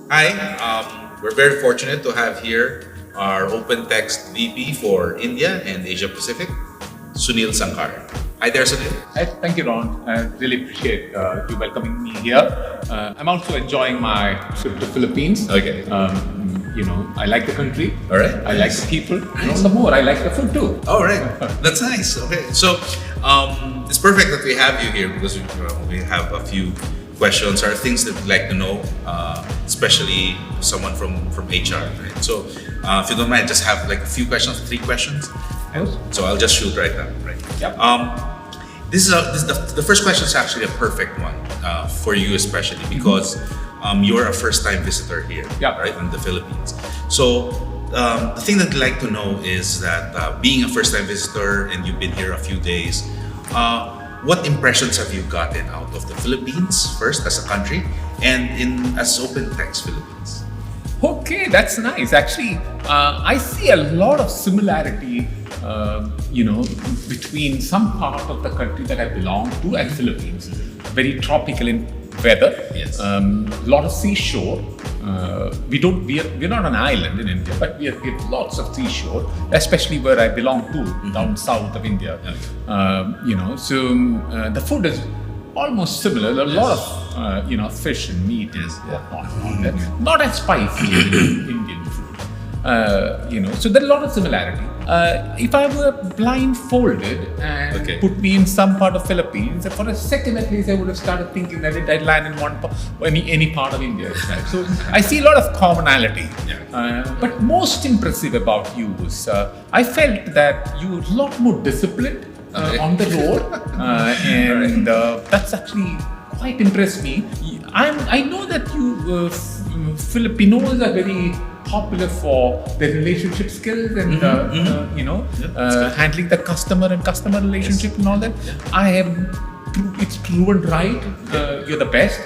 Hi, we're very fortunate to have here our OpenText VP for India and Asia Pacific, Sunil Sankar. Hi there, Sunil. Thank you, Ron. I really appreciate you welcoming me here. I'm also enjoying my trip to Philippines. Okay. I like the country. All right. I like the people. And all the more, I like the food too. All right, that's nice. Okay, so it's perfect that we have you here because we have a few questions or things that we'd like to know, especially someone from HR. Right? So if you don't mind, just have like a few questions, 3 questions. Yes. So I'll just shoot right now. Right. Yep. The first question is actually a perfect one for you, especially because you're a first-time visitor here, Yeah. right, in the Philippines. So the thing that I'd like to know is that being a first-time visitor and you've been here a few days, what impressions have you gotten out of the Philippines first as a country and as OpenText Philippines? Okay, that's nice. Actually, I see a lot of similarity, between some part of the country that I belong to and Philippines. Very tropical in weather. Yes. Lot of seashore. We're not an island in India, but we have lots of seashore, especially where I belong to, down south of India. The food is almost similar. A lot of fish and meat and whatnot. Not as spicy as Indian food. So there are a lot of similarity. If I were blindfolded and put me in some part of Philippines, for a second at least I would have started thinking that I'd land in any part of India. Right? So I see a lot of commonality. But most impressive about you was I felt that you were a lot more disciplined on the road, and that's actually quite impressed me. I know that you Filipinos are very popular for their relationship skills and handling the customer and customer relationship and all that. It's proven right. You're the best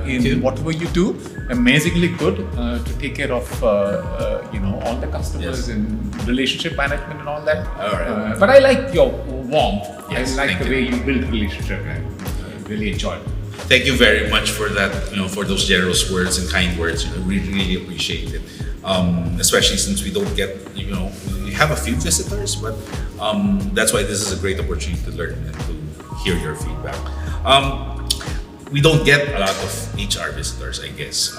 in whatever you do. Amazingly good to take care of all the customers and relationship management and all that. All right. But I like your warmth. Yes, I like thank the you. way you build relationship. I really enjoy it. Thank you very much for that, for those generous words and kind words. We really appreciate it. Especially since we don't get, we have a few visitors, but that's why this is a great opportunity to learn and to hear your feedback. We don't get a lot of HR visitors, I guess,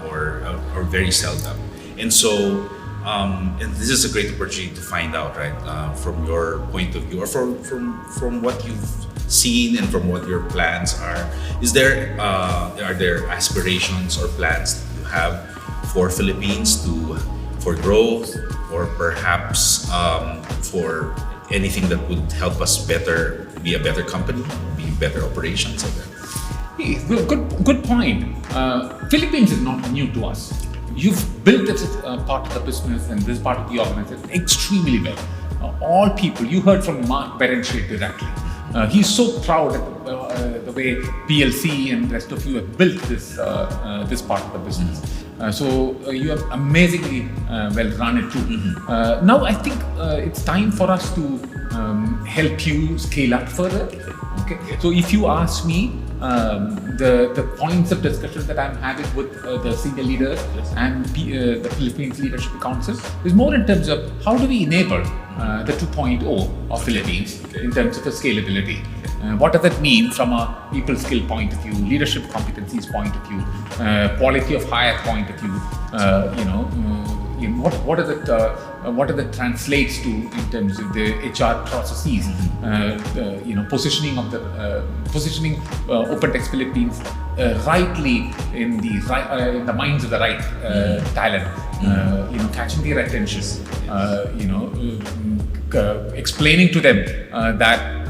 or very seldom. And so, and this is a great opportunity to find out, right, from your point of view, or from what you've seen and from what your plans are. Are there aspirations or plans that you have for Philippines for growth, or perhaps for anything that would help us be a better company, be better operations? Hey, good point. Philippines is not new to us. You've built this part of the business and this part of the organization extremely well. All people, you heard from Mark Berenschel directly. He's so proud of the way PLC and the rest of you have built this part of the business. So you have amazingly well run it too. Now I think it's time for us to help you scale up further. Okay. So if you ask me, the points of discussion that I'm having with the senior leaders and the Philippines Leadership Council is more in terms of how do we enable the 2.0 of Philippines in terms of the scalability. What does that mean from a people skill point of view, leadership competencies point of view, quality of hire point of view? What does it translates to in terms of the HR processes? Positioning OpenText Philippines rightly in the minds of the right talent. Catching their attention. Explaining to them that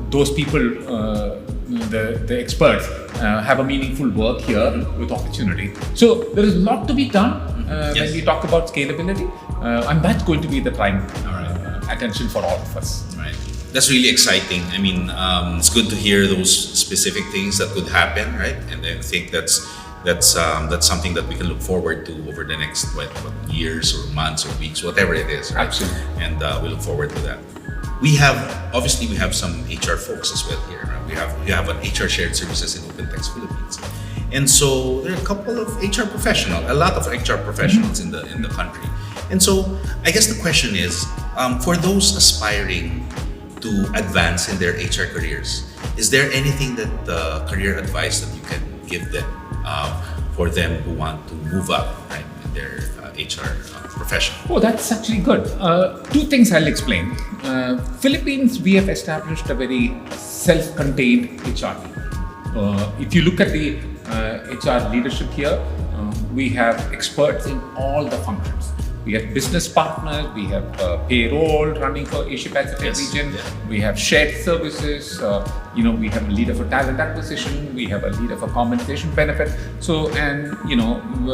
those people, the experts, have a meaningful work here with opportunity. So there is a lot to be done when we talk about scalability, and that's going to be the prime attention for all of us. Right. That's really exciting. I mean, it's good to hear those specific things that could happen, right? And I think that's something that we can look forward to over the next years or months or weeks, whatever it is, right? Absolutely. And we look forward to that. We have some HR folks as well here. we have an HR shared services in OpenText Philippines. And so there are a couple of a lot of HR professionals in the country. And so I guess the question is, for those aspiring to advance in their HR careers, is there anything that career advice that you can give them for them who want to move up, right, in their HR profession? Oh, that's actually good. Two things I'll explain. Philippines, we have established a very self-contained HR team. If you look at the HR leadership here, we have experts in all the functions. We have business partners, we have payroll running for Asia Pacific region, we have shared services, we have a leader for talent acquisition, we have a leader for compensation benefit. So, and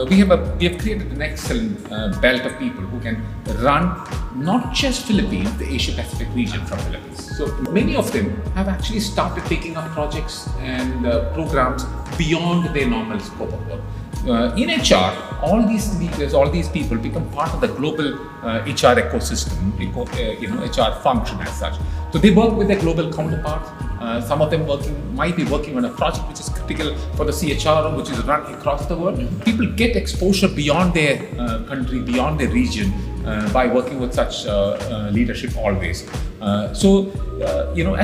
we have created an excellent belt of people who can run not just Philippines, the Asia Pacific region from Philippines. So many of them have actually started taking up projects and programs beyond their normal scope of work. In HR, all these leaders, all these people become part of the global HR ecosystem, HR function as such. So they work with their global counterparts. Some of them might be working on a project which is critical for the CHRO, which is run across the world. People get exposure beyond their country, beyond their region, by working with such leadership always. As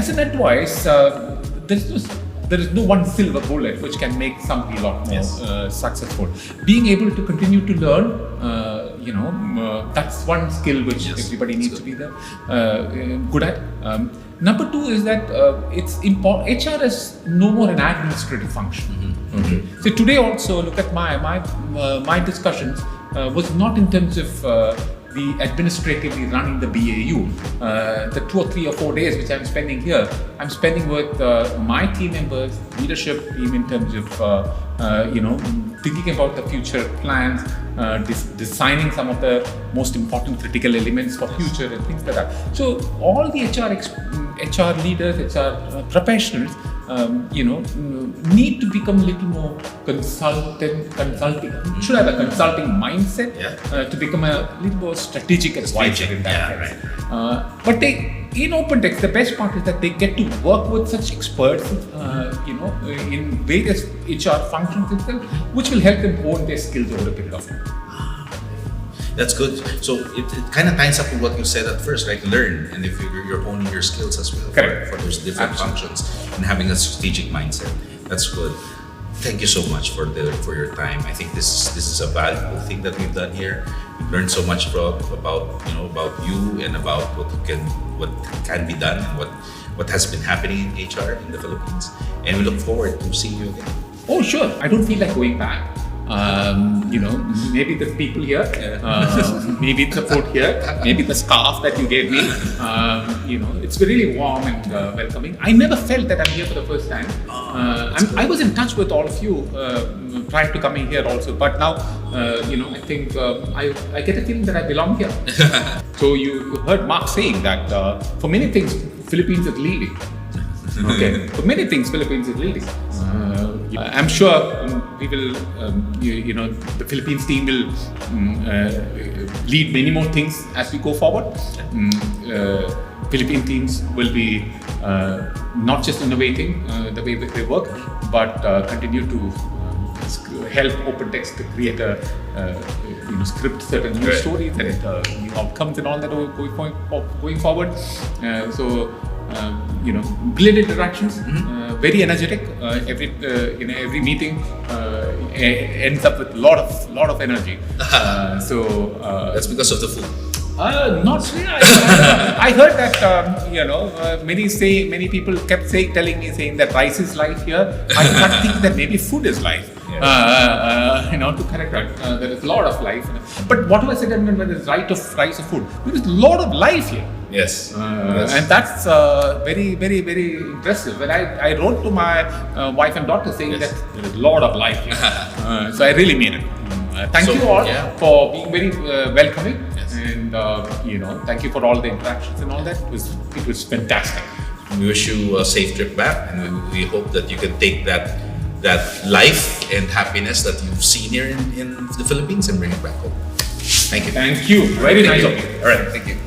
an advice, there is no one silver bullet which can make somebody a lot more successful. Being able to continue to learn, that's one skill which everybody needs to be there, good at. Number two is that it's important. HR is no more an administrative function. Okay. So today also, look at my discussions was not in terms of the administratively running the BAU. The 2 or 3 or 4 days which I'm spending here, I'm spending with my team members, leadership team, in terms of thinking about the future plans, designing some of the most important critical elements for future and things like that. So all the HR leaders, HR professionals, need to become a little more consulting. Should have a consulting mindset to become a little more strategic advisor in that case. But in OpenText, the best part is that they get to work with such experts, in various HR functions itself, which will help them hone their skills over a period of time. That's good. So it kind of ties up with what you said at first, right? Learn, and if you're honing your skills as well for those different functions and having a strategic mindset. That's good. Thank you so much for your time. I think this is a valuable thing that we've done here. We've learned so much about you and about what can be done and what has been happening in HR in the Philippines. And we look forward to seeing you again. Oh, sure. I don't feel like going back. Maybe the people here, maybe the food here, maybe the scarf that you gave me. It's really warm and welcoming. I never felt that I'm here for the first time. I was in touch with all of you prior to coming here also, but now, I think I get a feeling that I belong here. So you heard Mark saying that for many things, Philippines is leading. Okay, for many things, Philippines is leading. I'm sure we will, the Philippines team will lead many more things as we go forward. Philippine teams will be not just innovating the way they work, but continue to help OpenText to create a script certain new stories and new outcomes and all that going forward. Brilliant interactions, very energetic. Every meeting ends up with a lot of energy. That's because of the food. Not really. I heard that many people kept telling me that rice is life here. I think that maybe food is life. To correct that, there is a lot of life. But what was said when there is rice of food? There is a lot of life here. Yes. And that's very, very, very impressive. When I wrote to my wife and daughter saying that there is a lot of life here. So I really mean it. Thank you all for being very welcoming, and thank you for all the interactions and all that. It was fantastic. We wish you a safe trip back, and we hope that you can take that life and happiness that you've seen here in the Philippines and bring it back home. Thank you. Thank you. Very nice of you. All right. Thank you.